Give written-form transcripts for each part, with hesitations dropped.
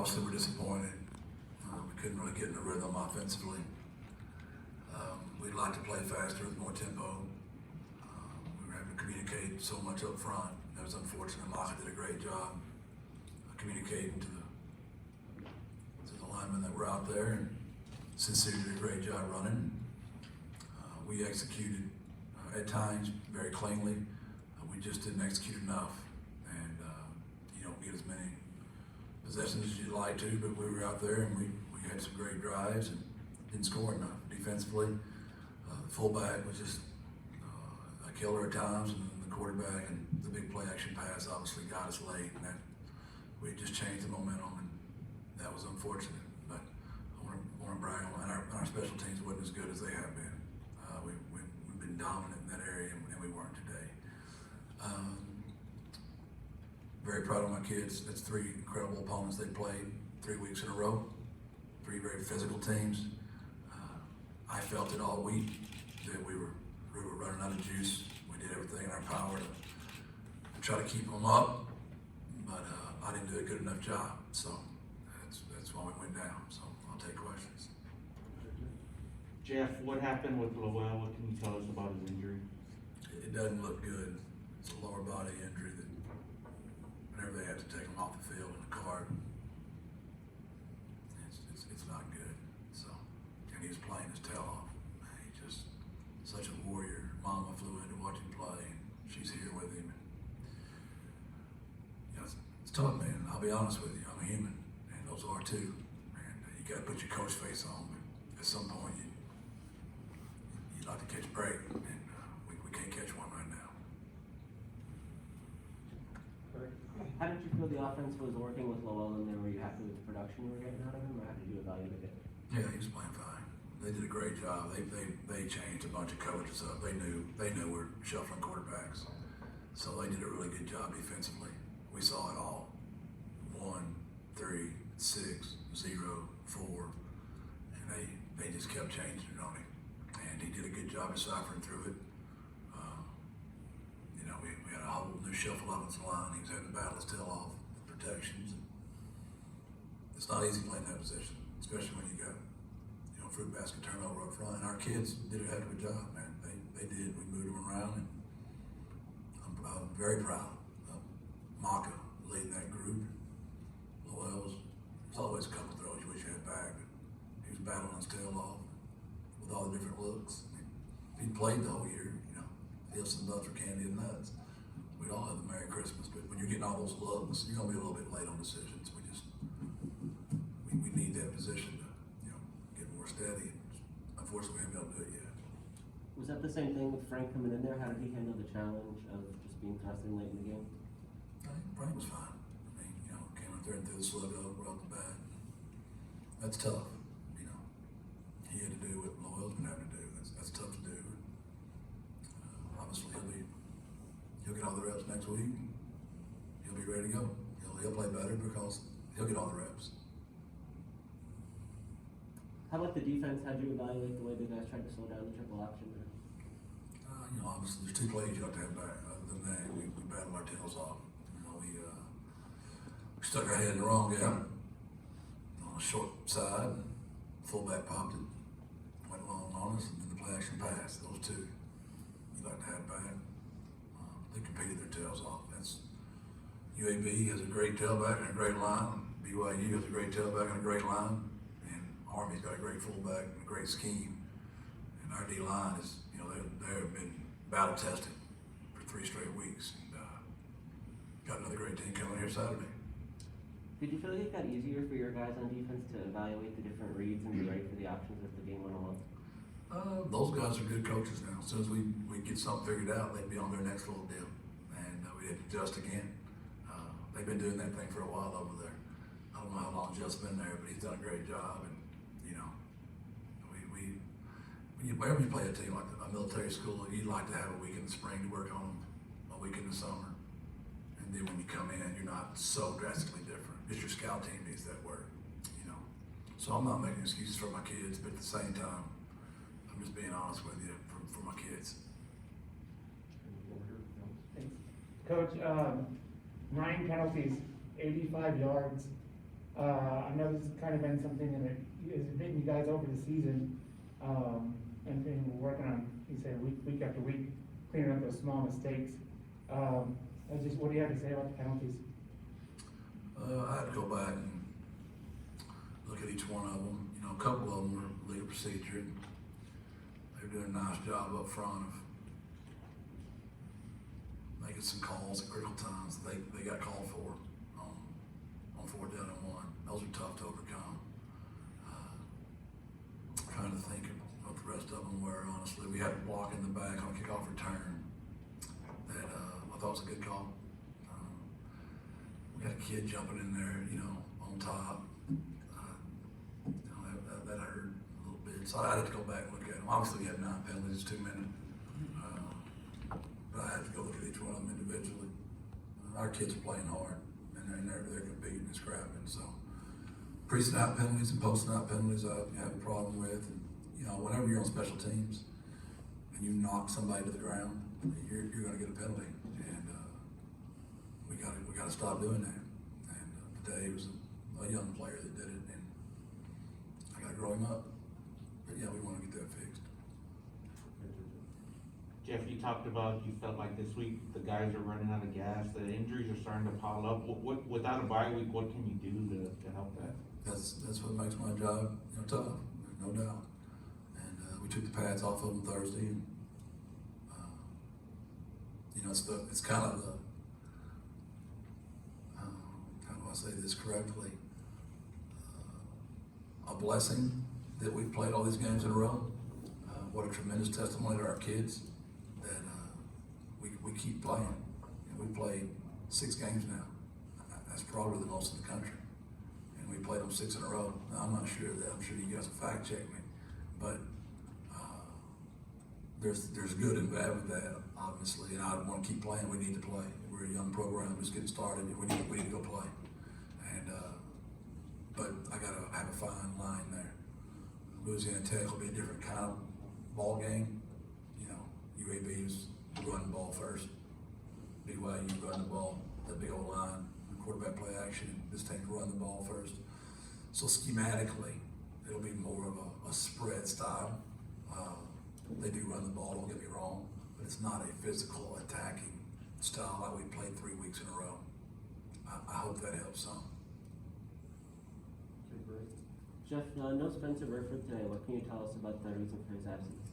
obviously we're disappointed. We couldn't really get in a rhythm offensively. We'd like to play faster with more tempo. We were having to communicate so much up front. That was unfortunate. Maka did a great job communicating to the linemen that were out there, and Sincere did a great job running. We executed at times very cleanly. We just didn't execute enough, and you don't get as many possessions as you'd like to, but we were out there and we had some great drives and didn't score enough defensively. The fullback was just a killer at times, and then the quarterback and the big play action pass obviously got us late, and that we just changed the momentum, and that was unfortunate. But I want to brag on our special teams wasn't as good as they have been. We've been dominant in that area, and we weren't today. Very proud of my kids. That's 3 incredible opponents they played 3 weeks in a row. 3 very physical teams. I felt it all week that we were running out of juice. We did everything in our power to try to keep them up, but I didn't do a good enough job. So that's why we went down. So I'll take questions. Jeff, what happened with Lowell? What can you tell us about his injury? It doesn't look good. It's a lower body injury that whenever they have to take him off the field in a cart, it's not good. So, and he was playing his tail off. Man, he just such a warrior. Mama flew in to watch him play, and she's here with him. And, you know, it's tough, man. I'll be honest with you. I'm a human, and those are too. And you got to put your coach face on. But at some point, you like to catch a break, and we can't catch one right now. How did you feel the offense was working with Lowell in there? Were you happy with the production you were getting out of him, or how did you evaluate it? Yeah, he was playing fine. They did a great job. They changed a bunch of coaches up. They knew we're shuffling quarterbacks, so they did a really good job defensively. We saw it all. 1, 3, 6, 0, 4, and they just kept changing it on him. And he did a good job deciphering through it. We had a whole new shuffle offensive line. He was having to battle his tail off protections. It's not easy playing that position, especially when you got fruit basket turnover up front. And our kids did a heck of a job, man. They did. We moved them around, and I'm very proud of Maka leading that group. Lowell there's always a couple throws you wish you had back, but he was battling his tail off with all the different looks. I mean, if he played the whole year, he'll some nuts or candy and nuts. We'd all have a Merry Christmas, but when you're getting all those looks, you're gonna be a little bit late on decisions. We need that position to get more steady. Unfortunately, we haven't been able to do it yet. Was that the same thing with Frank coming in there? How did he handle the challenge of just being constantly late in the game? I think Frank was fine. I mean, came out there and threw the slug up right off the bat. That's tough. He had to do what Lowell's been having to do. That's tough to do. Obviously, he'll get all the reps next week. He'll be ready to go. He'll play better because he'll get all the reps. How about the defense? How'd you evaluate the way the guys tried to slow down the triple option there? Obviously there's 2 plays you have to have back. Other than that, we battled our tails off. We stuck our head in the wrong gap on the short side. Fullback popped it, went long on us, and then the play action pass. Those 2 you like to have back. They competed their tails off. UAB has a great tailback and a great line. BYU has a great tailback and a great line. And Army's got a great fullback and a great scheme. And our D-line is, they have been battle tested for 3 straight weeks. And got another great team coming here Saturday. Did you feel like it got easier for your guys on defense to evaluate the different reads and be ready for the options as the game went along? Those guys are good coaches now. As soon as we get something figured out, they'd be on their next little deal. And we had to adjust again. They've been doing that thing for a while over there. I don't know how long Jeff's been there, but he's done a great job. And, whenever you play a team like a military school, you'd like to have a week in the spring to work on them, a week in the summer. And then when you come in, you're not so drastically different. Just your scout team needs that work, So I'm not making excuses for my kids, but at the same time, I'm just being honest with you for my kids. Coach, 9 penalties, 85 yards. know this has kind of been something that has bitten you guys over the season, and we're working on, you said, week after week, cleaning up those small mistakes. What do you have to say about the penalties? I had to go back and look at each one of them. You know, a couple of them were legal procedure. They were doing a nice job up front of making some calls at critical times that they got called for on 4th down and 1. Those are tough to overcome. Trying to think of what the rest of them were, honestly. We had a block in the back on a kickoff return that I thought was a good call. We had a kid jumping in there, you know, on top. You know, that hurt a little bit. So I had to go back and look at them. Obviously, we had 9 penalties, 2 minutes. But I had to go look at each one of them individually. Our kids are playing hard, and they're competing and scrapping. So pre-snap penalties and post-snap penalties, I have a problem with. And, you know, whenever you're on special teams and you knock somebody to the ground, you're going to get a penalty. And we got to stop doing that. And today it was a young player that did it, and I got to grow him up. But yeah, we want to get that fixed. Jeff, you talked about you felt like this week the guys are running out of gas, the injuries are starting to pile up. Without a bye week, what can you do to help that? That's what makes my job, you know, tough, no doubt. And we took the pads off of them Thursday, and you know, it's kind of the how do I say this correctly? A blessing that we've played all these games in a row. What a tremendous testimony to our kids that we keep playing. And we played 6 games now. That's probably the most in the country. And we played them 6 in a row. Now, I'm not sure of that. I'm sure you guys will fact check me. But there's good and bad with that, obviously. And I want to keep playing. We need to play. We're a young program just getting started. We need to go play. And but I got to have a fine line there. Louisiana Tech will be a different kind of ball game. You know, UAB's run the ball first. BYU run the ball, that big old line, quarterback play action. This team run the ball first. So schematically, it'll be more of a spread style. They do run the ball, don't get me wrong, but it's not a physical attacking style like we played 3 weeks in a row. I hope that helps some. Jeff, no Spencer Burford today. What can you tell us about the reason for his absence?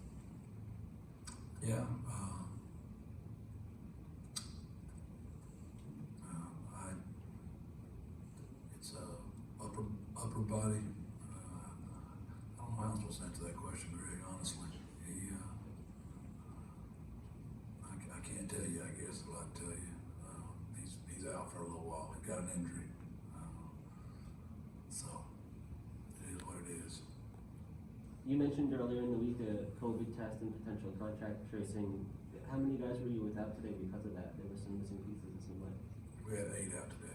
Yeah, it's upper body. I don't know how I'm supposed to answer that question, Greg. Honestly, I can't tell you. I guess what I tell you. He's out for a little while. He got an injury, so it is what it is. You mentioned earlier in the week a COVID test and potential contact tracing. How many guys were you without today because of that? There were some missing pieces, it seemed like. We had 8 out today.